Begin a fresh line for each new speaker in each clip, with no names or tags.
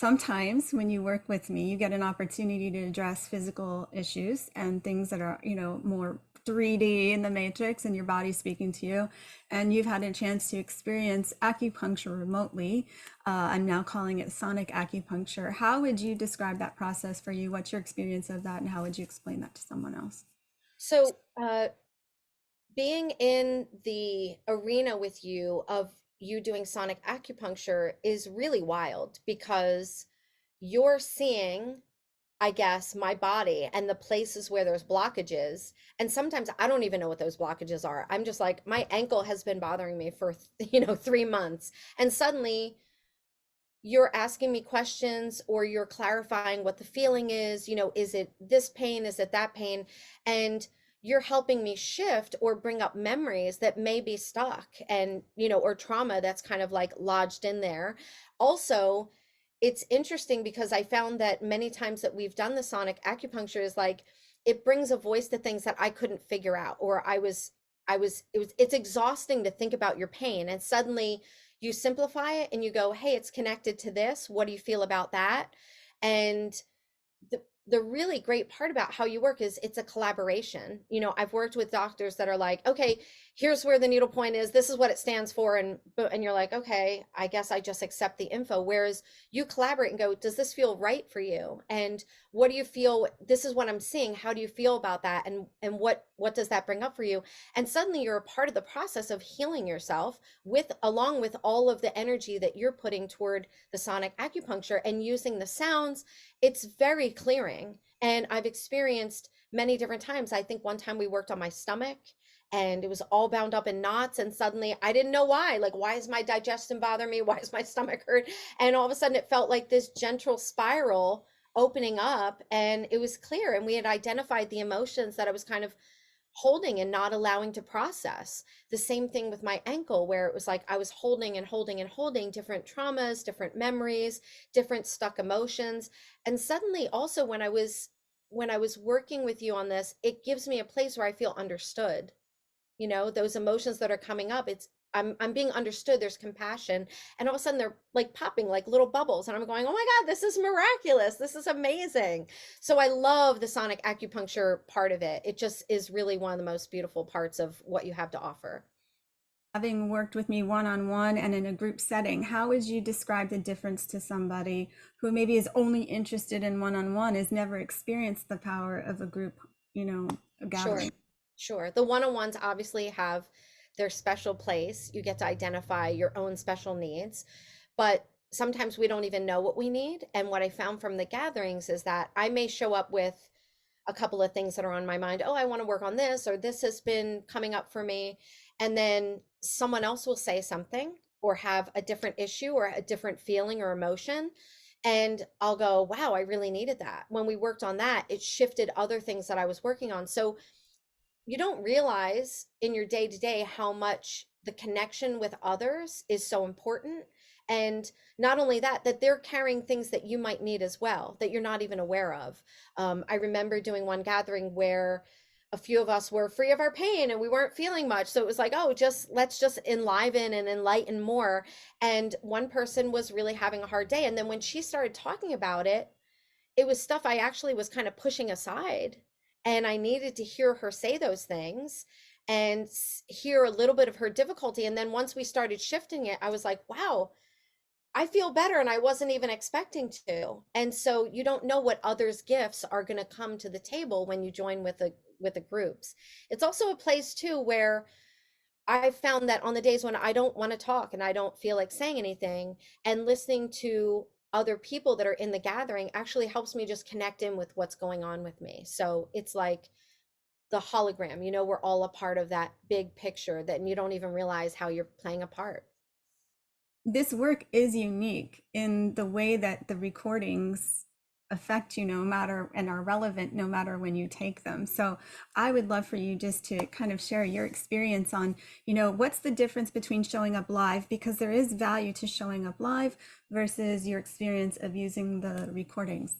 sometimes when you work with me, you get an opportunity to address physical issues and things that are, more 3D in the matrix and your body speaking to you. And you've had a chance to experience acupuncture remotely. I'm now calling it sonic acupuncture. How would you describe that process for you? What's your experience of that, and how would you explain that to someone else?
So, being in the arena with you of you doing sonic acupuncture is really wild because you're seeing, I guess, my body and the places where there's blockages. And sometimes I don't even know what those blockages are. I'm just like, my ankle has been bothering me for, 3 months. And suddenly you're asking me questions or you're clarifying what the feeling is, is it this pain? Is it that pain? And you're helping me shift or bring up memories that may be stuck and, or trauma that's kind of like lodged in there. Also, it's interesting because I found that many times that we've done the sonic acupuncture is like it brings a voice to things that I couldn't figure out, or it's exhausting to think about your pain. And suddenly you simplify it and you go, hey, it's connected to this. What do you feel about that? And the really great part about how you work is it's a collaboration. I've worked with doctors that are like, okay, here's where the needle point is. This is what it stands for. And you're like, okay, I guess I just accept the info. Whereas you collaborate and go, does this feel right for you? And what do you feel? This is what I'm seeing. How do you feel about that? And what does that bring up for you? And suddenly you're a part of the process of healing yourself along with all of the energy that you're putting toward the sonic acupuncture and using the sounds. It's very clearing. And I've experienced many different times. I think one time we worked on my stomach and it was all bound up in knots. And suddenly I didn't know why. Like, why is my digestion bothering me? Why is my stomach hurt? And all of a sudden it felt like this gentle spiral opening up and it was clear. And we had identified the emotions that I was kind of holding and not allowing to process. The same thing with my ankle, where it was like I was holding and holding and holding different traumas, different memories, different stuck emotions. And suddenly also when I was working with you on this, it gives me a place where I feel understood. Those emotions that are coming up, I'm being understood. There's compassion, and all of a sudden they're like popping like little bubbles, and I'm going, oh my God, this is miraculous. This is amazing. So I love the sonic acupuncture part of it. It just is really one of the most beautiful parts of what you have to offer.
Having worked with me one-on-one and in a group setting, how would you describe the difference to somebody who maybe is only interested in one-on-one, has never experienced the power of a group,
Sure.
gathering?
Sure. The one-on-ones obviously have their special place. You get to identify your own special needs, but sometimes we don't even know what we need. And what I found from the gatherings is that I may show up with a couple of things that are on my mind. Oh, I want to work on this, or this has been coming up for me. And then someone else will say something or have a different issue or a different feeling or emotion. And I'll go, wow, I really needed that. When we worked on that, it shifted other things that I was working on. So you don't realize in your day to day how much the connection with others is so important. And not only that, that they're carrying things that you might need as well, that you're not even aware of. I remember doing one gathering where a few of us were free of our pain and we weren't feeling much. So it was like, oh, let's just enliven and enlighten more. And one person was really having a hard day. And then when she started talking about it, it was stuff I actually was kind of pushing aside. And I needed to hear her say those things and hear a little bit of her difficulty. And then once we started shifting it, I was like, wow, I feel better. And I wasn't even expecting to. And so you don't know what others' gifts are going to come to the table when you join with the groups. It's also a place too where I found that on the days when I don't want to talk and I don't feel like saying anything, and listening to other people that are in the gathering actually helps me just connect in with what's going on with me. So it's like the hologram, we're all a part of that big picture that you don't even realize how you're playing a part.
This work is unique in the way that the recordings affect you no matter, and are relevant no matter when you take them. So I would love for you just to kind of share your experience on, what's the difference between showing up live, because there is value to showing up live, versus your experience of using the recordings.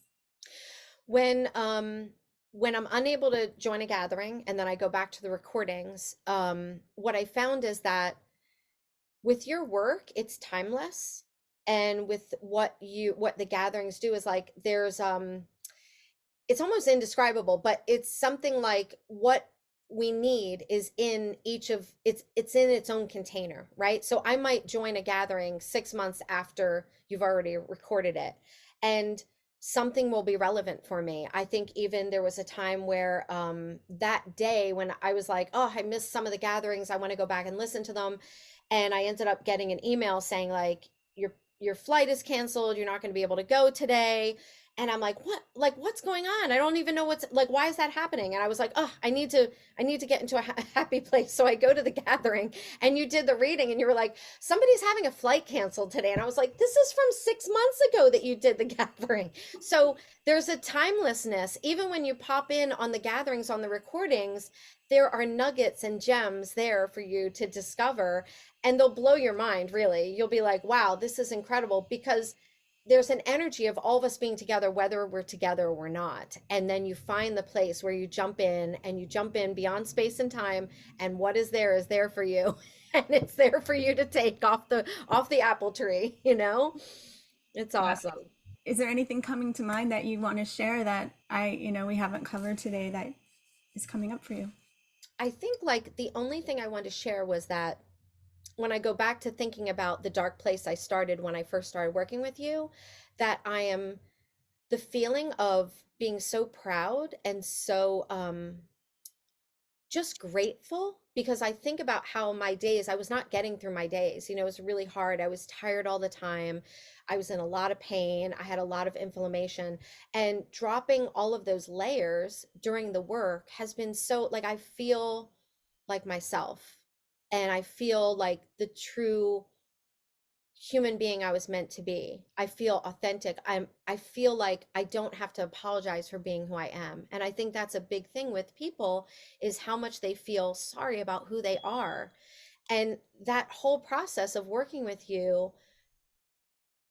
When I'm unable to join a gathering and then I go back to the recordings, what I found is that with your work, it's timeless And with what the gatherings do is like there's it's almost indescribable, but it's something like what we need is in each of it's in its own container, right? So I might join a gathering 6 months after you've already recorded it, and something will be relevant for me. I think even there was a time where that day when I was like, oh, I missed some of the gatherings, I want to go back and listen to them, and I ended up getting an email saying like your flight is canceled, you're not going to be able to go today. And I'm like, what? Like, what's going on? I don't even know what's like, why is that happening? And I was like, oh, I need to get into a happy place. So I go to the gathering, and you did the reading, and you were like, somebody's having a flight canceled today. And I was like, this is from 6 months ago that you did the gathering. So there's a timelessness. Even when you pop in on the gatherings, on the recordings, there are nuggets and gems there for you to discover, and they'll blow your mind, really. You'll be like, wow, this is incredible, because there's an energy of all of us being together, whether we're together or we're not. And then you find the place where you jump in, and you jump in beyond space and time, and what is there for you. And it's there for you to take off the apple tree, you know? It's
Wow.
awesome.
Is there anything coming to mind that you want to share that we haven't covered today that is coming up for you?
I think like the only thing I wanted to share was that when I go back to thinking about the dark place I started when I first started working with you, that I am the feeling of being so proud and so just grateful, because I think about how my days, I was not getting through my days. It was really hard. I was tired all the time. I was in a lot of pain. I had a lot of inflammation, and dropping all of those layers during the work has been so like I feel like myself, and I feel like the true human being I was meant to be. I feel authentic. I feel like I don't have to apologize for being who I am. And I think that's a big thing with people, is how much they feel sorry about who they are. And that whole process of working with you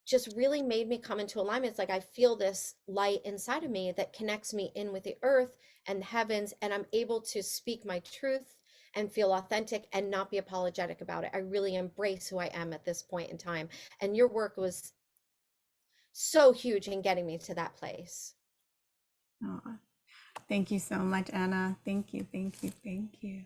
just really made me come into alignment. It's like I feel this light inside of me that connects me in with the earth and the heavens, and I'm able to speak my truth and feel authentic and not be apologetic about it. I really embrace who I am at this point in time. And your work was so huge in getting me to that place.
Oh, thank you so much, Anna. Thank you, thank you, thank you.